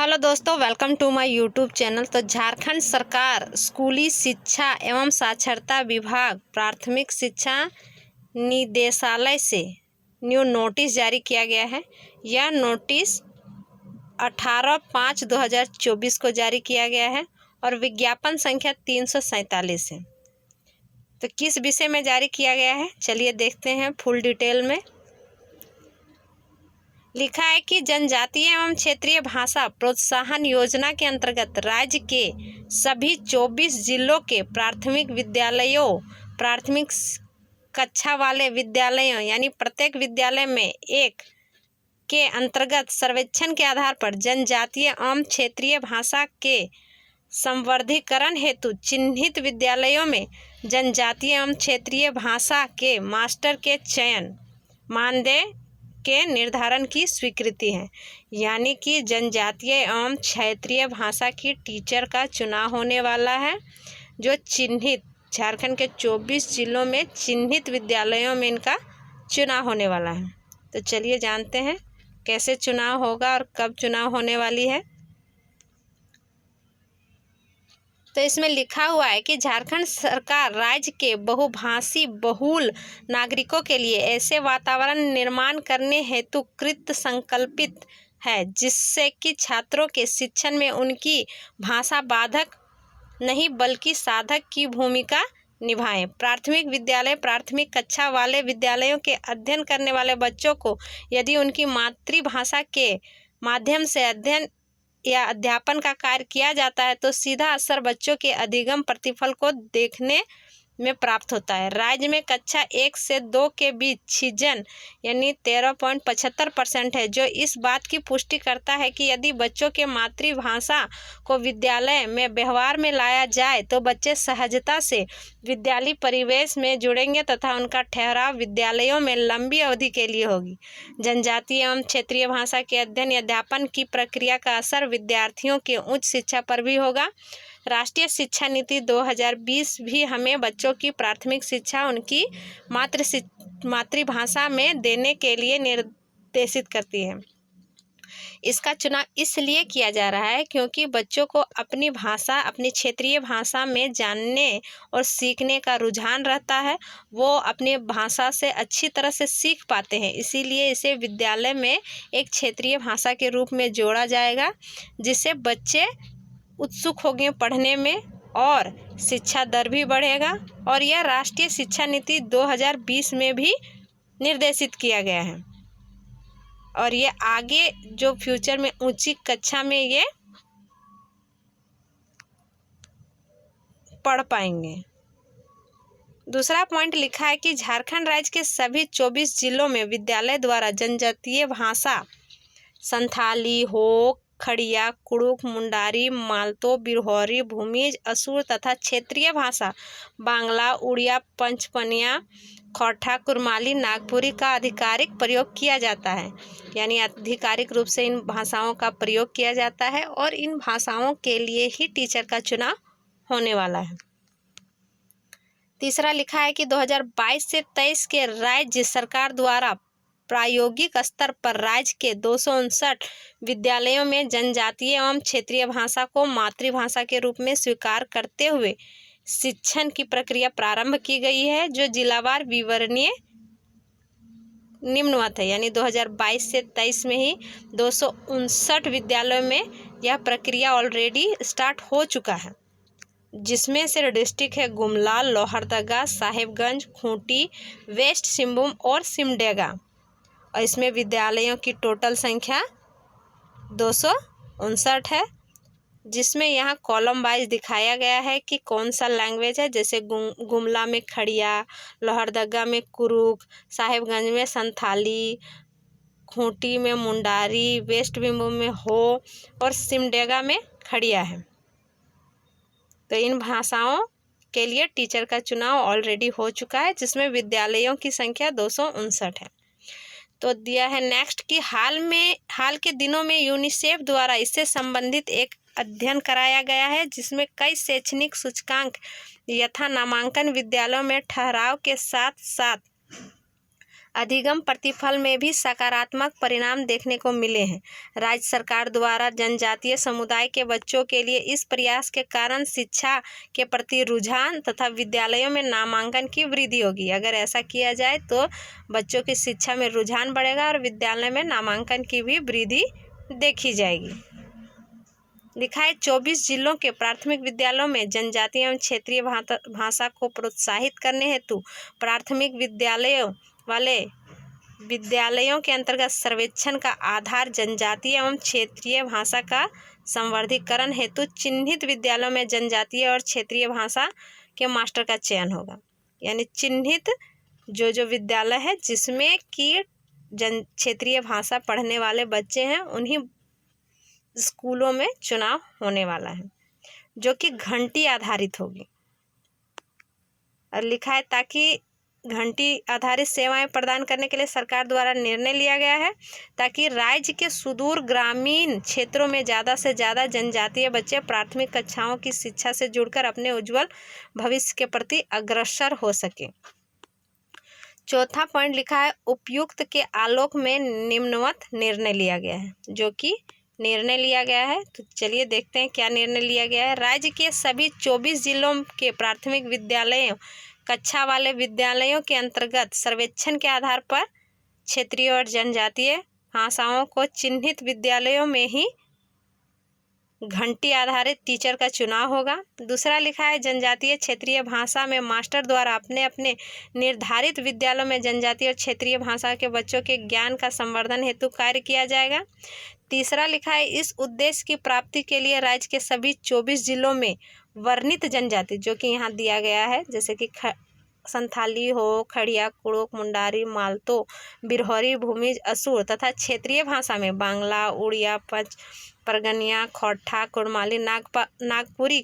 Hello दोस्तों, welcome to my YouTube channel. तो झारखंड सरकार स्कूली शिक्षा एवं साक्षरता विभाग प्राथमिक शिक्षा निदेशालय से न्यू नोटिस जारी किया गया है। यह नोटिस 18/5/2024 को जारी किया गया है और विज्ञापन संख्या 347 है। तो किस विषय में जारी किया गया है, चलिए देखते हैं फुल डिटेल में। लिखा है कि जनजातीय एवं क्षेत्रीय भाषा प्रोत्साहन योजना के अंतर्गत राज्य के सभी 24 जिलों के प्राथमिक विद्यालयों, प्राथमिक कक्षा वाले विद्यालयों यानी प्रत्येक विद्यालय में एक के अंतर्गत सर्वेक्षण के आधार पर जनजातीय एवं क्षेत्रीय भाषा के संवर्धीकरण हेतु चिन्हित विद्यालयों में जनजातीय एवं क्षेत्रीय भाषा के मास्टर के चयन मानदेय के निर्धारण की स्वीकृति है। यानी कि जनजातीय एवं क्षेत्रीय भाषा की टीचर का चुनाव होने वाला है, जो चिन्हित झारखंड के 24 जिलों में चिन्हित विद्यालयों में इनका चुनाव होने वाला है। तो चलिए जानते हैं कैसे चुनाव होगा और कब चुनाव होने वाली है। तो इसमें लिखा हुआ है कि झारखंड सरकार राज्य के बहुभाषी बहुल नागरिकों के लिए ऐसे वातावरण निर्माण करने हेतु कृत संकल्पित है जिससे कि छात्रों के शिक्षण में उनकी भाषा बाधक नहीं बल्कि साधक की भूमिका निभाएं। प्राथमिक विद्यालय प्राथमिक कक्षा वाले विद्यालयों के अध्ययन करने वाले बच्चों को यदि उनकी मातृभाषा के माध्यम से अध्ययन या अध्यापन का कार्य किया जाता है तो सीधा असर बच्चों के अधिगम प्रतिफल को देखने में प्राप्त होता है। राज्य में कक्षा 1 से 2 के बीच छिजन यानी 13.75% है, जो इस बात की पुष्टि करता है कि यदि बच्चों के मातृभाषा को विद्यालय में व्यवहार में लाया जाए तो बच्चे सहजता से विद्यालय परिवेश में जुड़ेंगे तथा उनका ठहराव विद्यालयों में लंबी अवधि के लिए होगी। जनजातीय एवं क्षेत्रीय भाषा के अध्ययन या अध्यापन की प्रक्रिया का असर विद्यार्थियों के उच्च शिक्षा पर भी होगा। राष्ट्रीय शिक्षा नीति 2020 भी हमें बच्चों की प्राथमिक शिक्षा उनकी मातृभाषा में देने के लिए निर्देशित करती है। इसका चुनाव इसलिए किया जा रहा है क्योंकि बच्चों को अपनी भाषा अपनी क्षेत्रीय भाषा में जानने और सीखने का रुझान रहता है। वो अपनी भाषा से अच्छी तरह से सीख पाते हैं, इसीलिए इसे विद्यालय में एक क्षेत्रीय भाषा के रूप में जोड़ा जाएगा, जिससे बच्चे उत्सुक होंगे पढ़ने में और शिक्षा दर भी बढ़ेगा। और यह राष्ट्रीय शिक्षा नीति 2020 में भी निर्देशित किया गया है और ये आगे जो फ्यूचर में ऊंची कक्षा में ये पढ़ पाएंगे। दूसरा पॉइंट लिखा है कि झारखंड राज्य के सभी 24 जिलों में विद्यालय द्वारा जनजातीय भाषा संथाली, हो, खड़िया, कुड़ुक, मुंडारी, मालतो, बिरहोरी, भूमिज, असुर तथा क्षेत्रीय भाषा बांग्ला, उड़िया, पंचपनिया, खौठा, कुरमाली, नागपुरी का आधिकारिक प्रयोग किया जाता है। यानी आधिकारिक रूप से इन भाषाओं का प्रयोग किया जाता है और इन भाषाओं के लिए ही टीचर का चुनाव होने वाला है। तीसरा लिखा है कि 2022 से 23 के राज्य सरकार द्वारा प्रायोगिक स्तर पर राज्य के 259 विद्यालयों में जनजातीय एवं क्षेत्रीय भाषा को मातृभाषा के रूप में स्वीकार करते हुए शिक्षण की प्रक्रिया प्रारंभ की गई है, जो जिलावार विवरणीय निम्नवत है। यानी 2022 से 23 में ही 259 विद्यालयों में यह प्रक्रिया ऑलरेडी स्टार्ट हो चुका है, जिसमें से डिस्ट्रिक्ट है गुमला, लोहरदगा, साहेबगंज, खूंटी, वेस्ट सिंहभूम और सिमडेगा। और इसमें विद्यालयों की टोटल संख्या 259 है, जिसमें यहाँ कॉलम वाइज दिखाया गया है कि कौन सा लैंग्वेज है। जैसे गुमला में खड़िया, लोहरदगा में कुरुक, साहेबगंज में संथाली, खूंटी में मुंडारी, वेस्ट सिंहभूम में हो और सिमडेगा में खड़िया है। तो इन भाषाओं के लिए टीचर का चुनाव ऑलरेडी हो चुका है, जिसमें विद्यालयों की संख्या 259 है। तो दिया है नेक्स्ट कि हाल के दिनों में यूनिसेफ द्वारा इससे संबंधित एक अध्ययन कराया गया है, जिसमें कई शैक्षणिक सूचकांक यथा नामांकन विद्यालयों में ठहराव के साथ साथ अधिगम प्रतिफल में भी सकारात्मक परिणाम देखने को मिले हैं। राज्य सरकार द्वारा जनजातीय समुदाय के बच्चों के लिए इस प्रयास के कारण शिक्षा के प्रति रुझान तथा विद्यालयों में नामांकन की वृद्धि होगी। अगर ऐसा किया जाए तो बच्चों की शिक्षा में रुझान बढ़ेगा और विद्यालय में नामांकन की भी वृद्धि देखी जाएगी। लिखा है 24 जिलों के प्राथमिक विद्यालयों में जनजातीय एवं क्षेत्रीय भाषा को प्रोत्साहित करने हेतु प्राथमिक विद्यालयों के अंतर्गत सर्वेक्षण का आधार जनजातीय एवं क्षेत्रीय भाषा का संवर्धीकरण हेतु चिन्हित विद्यालयों में जनजातीय और क्षेत्रीय भाषा के मास्टर का चयन होगा। यानी चिन्हित जो विद्यालय है जिसमें कि क्षेत्रीय भाषा पढ़ने वाले बच्चे हैं उन्हीं स्कूलों में चुनाव होने वाला है, जो कि घंटी आधारित होगी। और लिखा है ताकि घंटी आधारित सेवाएं प्रदान करने के लिए सरकार द्वारा निर्णय लिया गया है ताकि राज्य के सुदूर ग्रामीण क्षेत्रों में ज़्यादा से ज़्यादा जनजातीय बच्चे प्राथमिक कक्षाओं की शिक्षा से जुड़कर अपने उज्जवल भविष्य के प्रति अग्रसर हो सके। चौथा पॉइंट लिखा है उपयुक्त के आलोक में निम्नवत निर्णय लिया गया है, जो कि निर्णय लिया गया है। तो चलिए देखते हैं क्या निर्णय लिया गया है। राज्य के सभी 24 जिलों के प्राथमिक विद्यालयों कक्षा वाले विद्यालयों के अंतर्गत सर्वेक्षण के आधार पर क्षेत्रीय और जनजातीय भाषाओं को चिन्हित विद्यालयों में ही घंटी आधारित टीचर का चुनाव होगा। दूसरा लिखा है जनजातीय क्षेत्रीय भाषा में मास्टर द्वारा अपने अपने निर्धारित विद्यालयों में जनजातीय और क्षेत्रीय भाषा के बच्चों के ज्ञान का संवर्धन हेतु कार्य किया जाएगा। तीसरा लिखा है इस उद्देश्य की प्राप्ति के लिए राज्य के सभी 24 जिलों में वर्णित जनजाति, जो कि यहाँ दिया गया है, जैसे कि संथाली हो, खड़िया, कुड़ुक, मुंडारी, मालतो, बिरहोरी, भूमिज, असुर तथा क्षेत्रीय भाषा में बांग्ला, उड़िया, परगनिया, खोरठा, कुड़माली, नागपुरी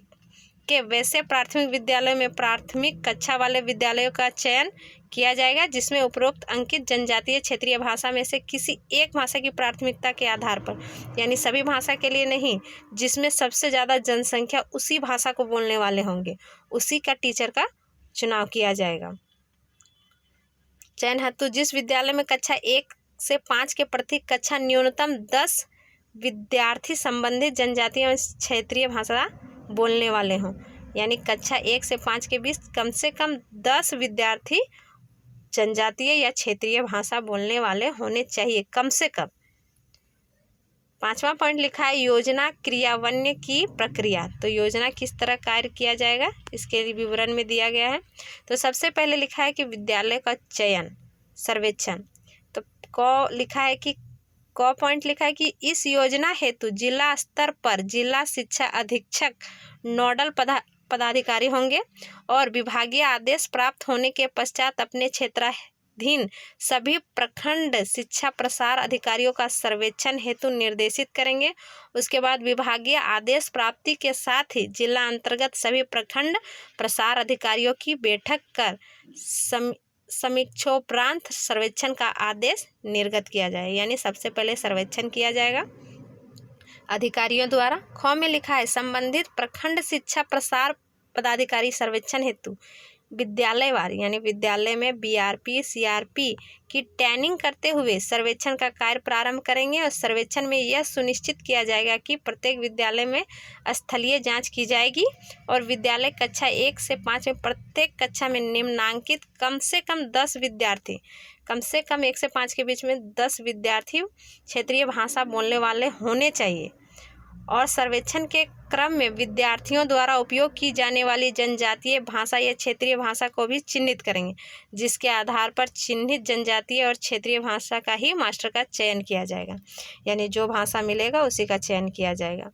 के वैसे प्राथमिक विद्यालयों में प्राथमिक कक्षा वाले विद्यालयों का चयन किया जाएगा जिसमें उपरोक्त अंकित जनजातीय क्षेत्रीय भाषा में से किसी एक भाषा की प्राथमिकता के आधार पर, यानी सभी भाषा के लिए नहीं, जिसमें सबसे ज़्यादा जनसंख्या उसी भाषा को बोलने वाले होंगे, उसी का टीचर का चुनाव किया जाएगा। चयन हेतु जिस विद्यालय में कक्षा 1 से 5 के प्रति कक्षा न्यूनतम 10 विद्यार्थी संबंधित जनजातीय एवं क्षेत्रीय भाषा बोलने वाले हों, यानी कक्षा 1 से 5 के बीच कम से कम 10 विद्यार्थी जनजातीय या क्षेत्रीय भाषा बोलने वाले होने चाहिए कम से कम। पांचवा पॉइंट लिखा है योजना क्रियान्वयन की प्रक्रिया। तो योजना किस तरह कार्य किया जाएगा इसके लिए विवरण में दिया गया है। तो सबसे पहले लिखा है कि विद्यालय का चयन सर्वेक्षण। तो क पॉइंट लिखा है कि इस योजना हेतु जिला स्तर पर जिला शिक्षा अधीक्षक नोडल पदाधिकारी होंगे और विभागीय आदेश प्राप्त होने के पश्चात अपने क्षेत्राधीन सभी प्रखंड शिक्षा प्रसार अधिकारियों का सर्वेक्षण हेतु निर्देशित करेंगे। उसके बाद विभागीय आदेश प्राप्ति के साथ ही जिला अंतर्गत सभी प्रखंड प्रसार अधिकारियों की बैठक कर समीक्षोपरांत सर्वेक्षण का आदेश निर्गत किया जाए, यानी सबसे पहले सर्वेक्षण किया जाएगा अधिकारियों द्वारा। ख में लिखा है संबंधित प्रखंड शिक्षा प्रसार पदाधिकारी सर्वेक्षण हेतु विद्यालयवार, यानी विद्यालय में BRP CRP की ट्रेनिंग करते हुए सर्वेक्षण का कार्य प्रारंभ करेंगे और सर्वेक्षण में यह सुनिश्चित किया जाएगा कि प्रत्येक विद्यालय में स्थलीय जांच की जाएगी और विद्यालय कक्षा 1 से 5 में प्रत्येक कक्षा में निम्नांकित कम से कम 10 विद्यार्थी, कम से कम 1 से 5 के बीच में 10 विद्यार्थी क्षेत्रीय भाषा बोलने वाले होने चाहिए। और सर्वेक्षण के क्रम में विद्यार्थियों द्वारा उपयोग की जाने वाली जनजातीय भाषा या क्षेत्रीय भाषा को भी चिन्हित करेंगे, जिसके आधार पर चिन्हित जनजातीय और क्षेत्रीय भाषा का ही मास्टर का चयन किया जाएगा, यानी जो भाषा मिलेगा उसी का चयन किया जाएगा।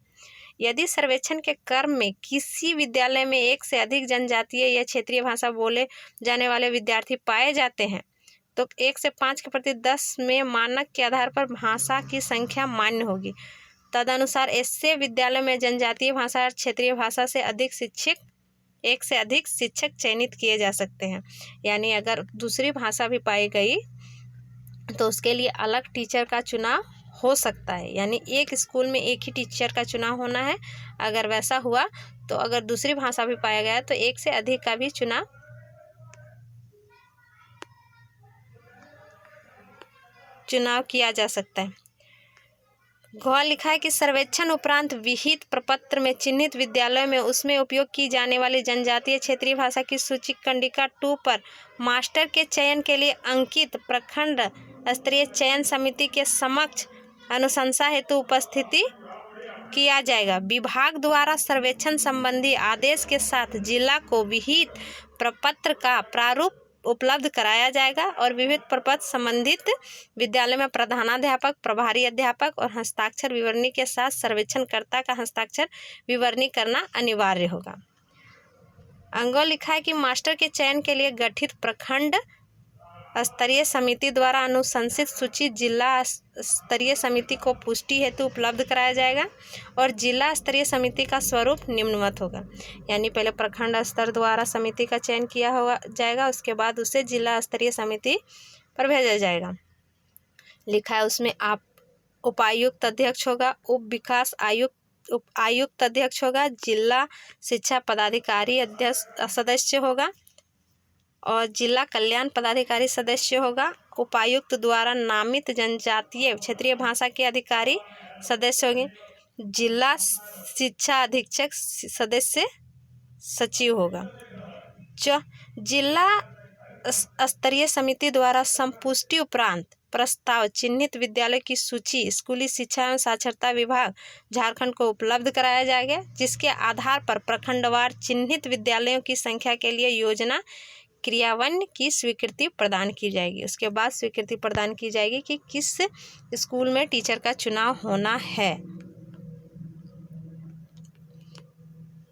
यदि सर्वेक्षण के क्रम में किसी विद्यालय में एक से अधिक जनजातीय या क्षेत्रीय भाषा बोले जाने वाले विद्यार्थी पाए जाते हैं तो 1 से 5 के प्रति 10 में मानक के आधार पर भाषा की संख्या मान्य होगी। तदनुसार ऐसे विद्यालय में जनजातीय भाषा और क्षेत्रीय भाषा से एक से अधिक शिक्षक चयनित किए जा सकते हैं, यानी अगर दूसरी भाषा भी पाई गई तो उसके लिए अलग टीचर का चुनाव हो सकता है, यानी एक स्कूल में एक ही टीचर का चुनाव होना है। अगर वैसा हुआ तो अगर दूसरी भाषा भी पाया गया तो एक से अधिक का भी चुनाव चुनाव किया जा सकता है। ग लिखा है कि सर्वेक्षण उपरांत विहित प्रपत्र में चिन्हित विद्यालयों में उसमें उपयोग की जाने वाली जनजातीय क्षेत्रीय भाषा की सूची कंडिका 2 पर मास्टर के चयन के लिए अंकित प्रखंड स्तरीय चयन समिति के समक्ष अनुशंसा हेतु उपस्थिति किया जाएगा। विभाग द्वारा सर्वेक्षण संबंधी आदेश के साथ जिला को विहित प्रपत्र का प्रारूप उपलब्ध कराया जाएगा और विविध प्रपत्र संबंधित विद्यालय में प्रधानाध्यापक, प्रभारी अध्यापक और हस्ताक्षर विवरणी के साथ सर्वेक्षणकर्ता का हस्ताक्षर विवरणी करना अनिवार्य होगा। अंगों लिखा है कि मास्टर के चयन के लिए गठित प्रखंड स्तरीय समिति द्वारा अनुशंसित सूची जिला स्तरीय समिति को पुष्टि हेतु उपलब्ध कराया जाएगा और जिला स्तरीय समिति का स्वरूप निम्नवत होगा। यानी पहले प्रखंड स्तर द्वारा समिति का चयन किया हुआ जाएगा, उसके बाद उसे जिला स्तरीय समिति पर भेजा जाएगा। लिखा है उसमें आप उपायुक्त अध्यक्ष होगा, उप विकास आयुक्त अध्यक्ष होगा, जिला शिक्षा पदाधिकारी अध्यक्ष सदस्य होगा और जिला कल्याण पदाधिकारी सदस्य होगा। उपायुक्त द्वारा नामित जनजातीय क्षेत्रीय भाषा के अधिकारी सदस्य होंगे। जिला शिक्षा अधीक्षक सदस्य सचिव होगा। जिला स्तरीय समिति द्वारा संपुष्टि उपरांत प्रस्ताव चिन्हित विद्यालय की सूची स्कूली शिक्षा एवं साक्षरता विभाग झारखंड को उपलब्ध कराया जाएगा, जिसके आधार पर प्रखंडवार चिन्हित विद्यालयों की संख्या के लिए योजना क्रियान्वयन की स्वीकृति प्रदान की जाएगी। उसके बाद स्वीकृति प्रदान की जाएगी कि किस स्कूल में टीचर का चुनाव होना है।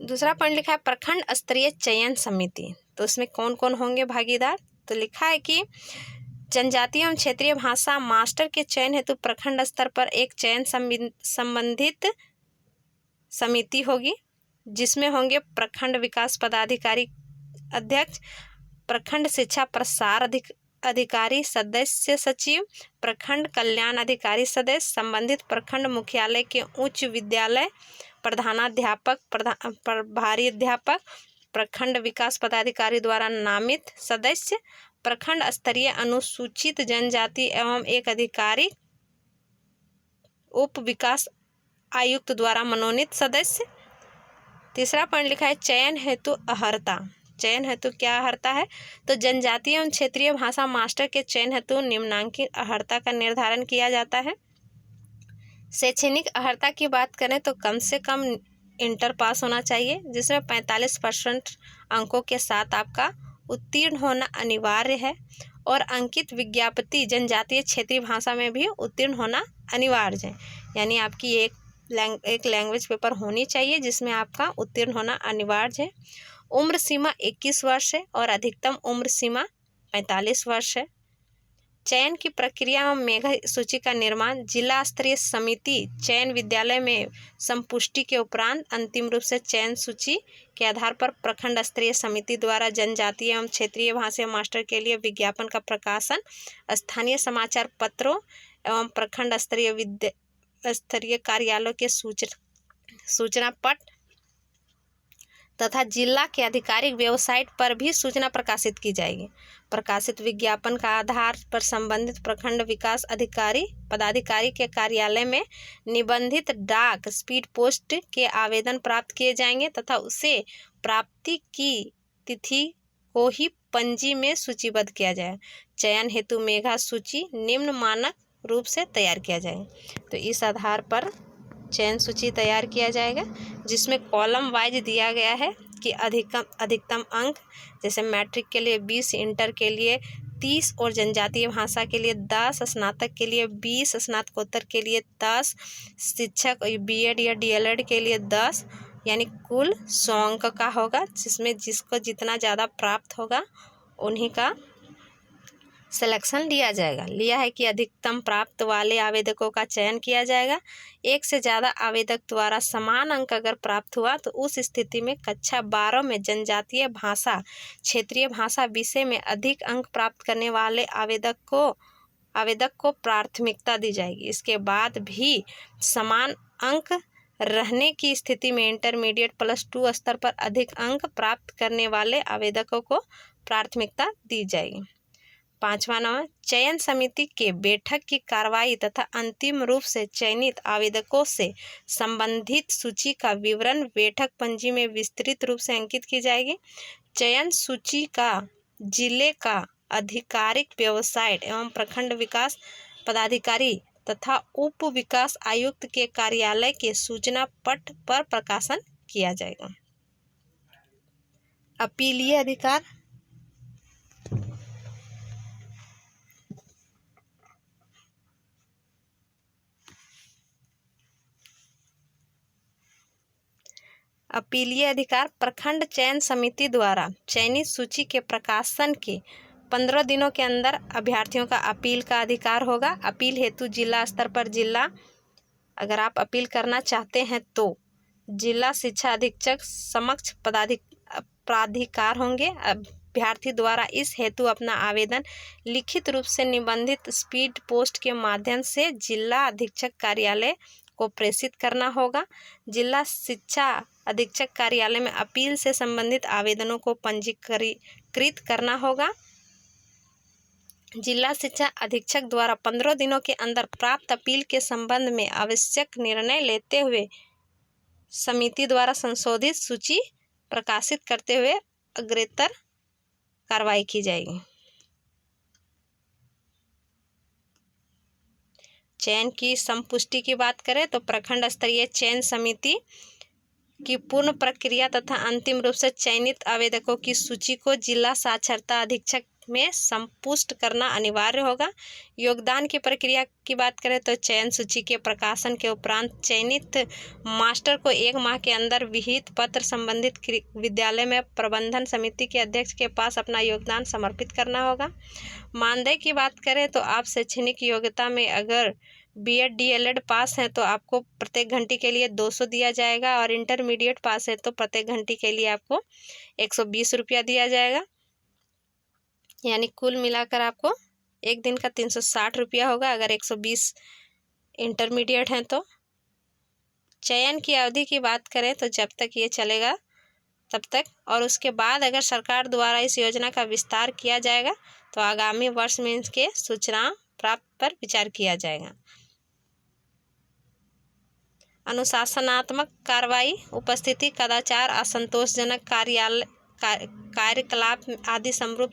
दूसरा पॉइंट लिखा है प्रखंड स्तरीय चयन समिति। तो उसमें कौन कौन होंगे भागीदार? तो लिखा है कि जनजातीय एवं क्षेत्रीय भाषा मास्टर के चयन हेतु प्रखंड स्तर पर एक चयन संबंधित समिति होगी, जिसमें होंगे प्रखंड विकास पदाधिकारी अध्यक्ष, प्रखंड शिक्षा प्रसार अधिकारी सदस्य सचिव, प्रखंड कल्याण अधिकारी सदस्य, संबंधित प्रखंड मुख्यालय के उच्च विद्यालय प्रधानाध्यापक, प्रभारी अध्यापक, प्रखंड विकास पदाधिकारी द्वारा नामित सदस्य, प्रखंड स्तरीय अनुसूचित जनजाति एवं एक अधिकारी उप विकास आयुक्त द्वारा मनोनीत सदस्य। तीसरा पॉइंट लिखा है चयन हेतु अर्हता। चयन हेतु क्या अर्हता है? तो जनजातीय एवं क्षेत्रीय भाषा मास्टर के चयन हेतु निम्नांकित अर्हता का निर्धारण किया जाता है। शैक्षणिक अर्हता की बात करें तो कम से कम इंटर पास होना चाहिए, जिसमें 45% अंकों के साथ आपका उत्तीर्ण होना अनिवार्य है और अंकित विज्ञापति जनजातीय क्षेत्रीय भाषा में भी उत्तीर्ण होना अनिवार्य है। यानी आपकी एक लैंग्वेज पेपर होनी चाहिए जिसमें आपका उत्तीर्ण होना अनिवार्य है। उम्र सीमा 21 वर्ष है और अधिकतम उम्र सीमा 45 वर्ष है। चयन की प्रक्रिया में मेधा सूची का निर्माण जिला स्तरीय समिति चयन विद्यालय में संपुष्टि के उपरांत अंतिम रूप से चयन सूची के आधार पर प्रखंड स्तरीय समिति द्वारा जनजातीय एवं क्षेत्रीय भाषा मास्टर के लिए विज्ञापन का प्रकाशन स्थानीय समाचार पत्रों एवं प्रखंड स्तरीय कार्यालयों के सूचना पट तथा जिला के आधिकारिक वेबसाइट पर भी सूचना प्रकाशित की जाएगी। प्रकाशित विज्ञापन का आधार पर संबंधित प्रखंड विकास अधिकारी पदाधिकारी के कार्यालय में निबंधित डाक स्पीड पोस्ट के आवेदन प्राप्त किए जाएंगे तथा उसे प्राप्ति की तिथि को ही पंजी में सूचीबद्ध किया जाए। चयन हेतु मेधा सूची निम्न मानक रूप से तैयार किया जाएगा। तो इस आधार पर चयन सूची तैयार किया जाएगा, जिसमें कॉलम वाइज दिया गया है कि अधिकतम अंक जैसे मैट्रिक के लिए 20, इंटर के लिए 30 और जनजातीय भाषा के लिए 10, स्नातक के लिए 20, स्नातकोत्तर के लिए 10, शिक्षक बीएड या डीएलएड के लिए 10, यानी कुल 100 अंक का होगा, जिसमें जिसको जितना ज़्यादा प्राप्त होगा उन्हीं का सिलेक्शन लिया जाएगा। लिया है कि अधिकतम प्राप्त वाले आवेदकों का चयन किया जाएगा। एक से ज़्यादा आवेदक द्वारा समान अंक अगर प्राप्त हुआ तो उस स्थिति में कक्षा 12 में जनजातीय भाषा क्षेत्रीय भाषा विषय में अधिक अंक प्राप्त करने वाले आवेदक को प्राथमिकता दी जाएगी। इसके बाद भी समान अंक रहने की स्थिति में इंटरमीडिएट +2 स्तर पर अधिक अंक प्राप्त करने वाले आवेदकों को प्राथमिकता दी जाएगी। 5वां नंबर, चयन समिति के बैठक की कार्रवाई तथा अंतिम रूप से चयनित आवेदकों से संबंधित सूची का विवरण बैठक पंजी में विस्तृत रूप से अंकित की जाएगी। चयन सूची का जिले का आधिकारिक वेबसाइट एवं प्रखंड विकास पदाधिकारी तथा उप विकास आयुक्त के कार्यालय के सूचना पट पर प्रकाशन किया जाएगा। अपीलीय अधिकार। अपीलीय अधिकार प्रखंड चयन समिति द्वारा चयनित सूची के प्रकाशन के 15 दिनों के अंदर अभ्यर्थियों का अपील का अधिकार होगा। अपील हेतु जिला स्तर पर अगर आप अपील करना चाहते हैं तो जिला शिक्षा अधीक्षक समक्ष प्राधिकार होंगे। अभ्यर्थी द्वारा इस हेतु अपना आवेदन लिखित रूप से निबंधित स्पीड पोस्ट के माध्यम से जिला अधीक्षक कार्यालय को प्रेषित करना होगा। जिला शिक्षा अधीक्षक कार्यालय में अपील से संबंधित आवेदनों को पंजीकृत करना होगा। जिला शिक्षा अधीक्षक द्वारा 15 दिनों के अंदर प्राप्त अपील के संबंध में आवश्यक निर्णय लेते हुए समिति द्वारा संशोधित सूची प्रकाशित करते हुए अग्रेतर कार्रवाई की जाएगी। चयन की संपुष्टि की बात करें तो प्रखंड स्तरीय चयन समिति की पूर्ण प्रक्रिया तथा अंतिम रूप से चयनित आवेदकों की सूची को जिला साक्षरता अधीक्षक में संपुष्ट करना अनिवार्य होगा। योगदान की प्रक्रिया की बात करें तो चयन सूची के प्रकाशन के उपरांत चयनित मास्टर को 1 माह के अंदर विहित पत्र संबंधित विद्यालय में प्रबंधन समिति के अध्यक्ष के पास अपना योगदान समर्पित करना होगा। मानदेय की बात करें तो आप शैक्षणिक योग्यता में अगर बीएड डीएलएड पास हैं तो आपको प्रत्येक घंटे के लिए 200 दिया जाएगा और इंटरमीडिएट पास है तो प्रत्येक घंटे के लिए आपको 120 रुपया दिया जाएगा। यानी कुल मिलाकर आपको एक दिन का 360 रुपया होगा अगर 120 इंटरमीडिएट हैं तो। चयन की अवधि की बात करें तो जब तक ये चलेगा तब तक, और उसके बाद अगर सरकार द्वारा इस योजना का विस्तार किया जाएगा तो आगामी वर्ष में इसके सूचना प्राप्त पर विचार किया जाएगा। अनुशासनात्मक कार्रवाई, उपस्थिति, कदाचार, असंतोषजनक कार्यकलाप आदि समरूप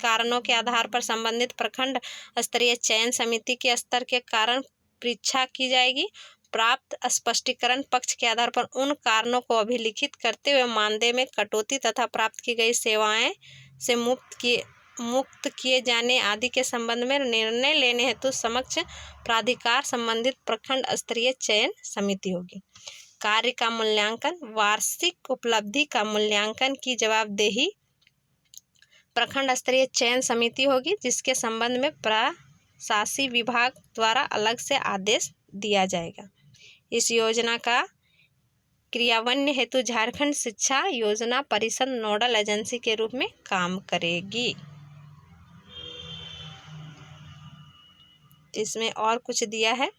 कारणों के आधार पर संबंधित प्रखंड स्तरीय चयन समिति के स्तर के कारण परीक्षा की जाएगी। प्राप्त स्पष्टीकरण पक्ष के आधार पर उन कारणों को अभिलिखित करते हुए मानदेय में कटौती तथा प्राप्त की गई सेवाएं से मुक्त किए जाने आदि के संबंध में निर्णय लेने हेतु समक्ष प्राधिकार संबंधित प्रखंड स्तरीय चयन समिति होगी। कार्य का मूल्यांकन, वार्षिक उपलब्धि का मूल्यांकन की जवाबदेही प्रखंड स्तरीय चयन समिति होगी, जिसके संबंध में प्रशासनिक विभाग द्वारा अलग से आदेश दिया जाएगा। इस योजना का क्रियान्वयन हेतु झारखंड शिक्षा योजना परिषद नोडल एजेंसी के रूप में काम करेगी। इसमें और कुछ दिया है,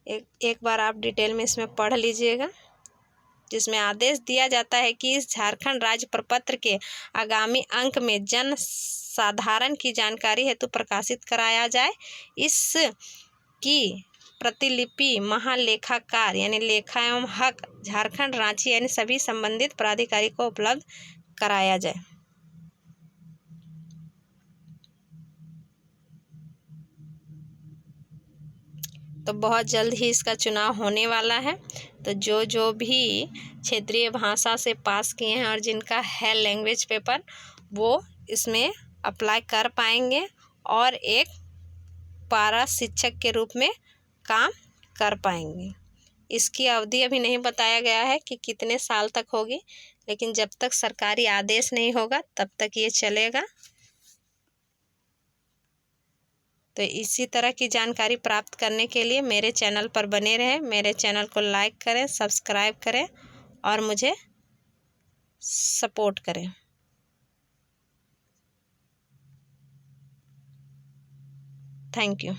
एक बार आप डिटेल में इसमें पढ़ लीजिएगा, जिसमें आदेश दिया जाता है कि इस झारखंड राज्य प्रपत्र के आगामी अंक में जन साधारण की जानकारी हेतु प्रकाशित कराया जाए। इसकी प्रतिलिपि महालेखाकार यानी लेखा एवं हक झारखंड रांची यानी सभी संबंधित प्राधिकारी को उपलब्ध कराया जाए। तो बहुत जल्द ही इसका चुनाव होने वाला है। तो जो भी क्षेत्रीय भाषा से पास किए हैं और जिनका है लैंग्वेज पेपर वो इसमें अप्लाई कर पाएंगे और एक पारा शिक्षक के रूप में काम कर पाएंगे। इसकी अवधि अभी नहीं बताया गया है कि कितने साल तक होगी, लेकिन जब तक सरकारी आदेश नहीं होगा तब तक ये चलेगा। तो इसी तरह की जानकारी प्राप्त करने के लिए मेरे चैनल पर बने रहें। मेरे चैनल को लाइक करें, सब्सक्राइब करें और मुझे सपोर्ट करें। Thank you.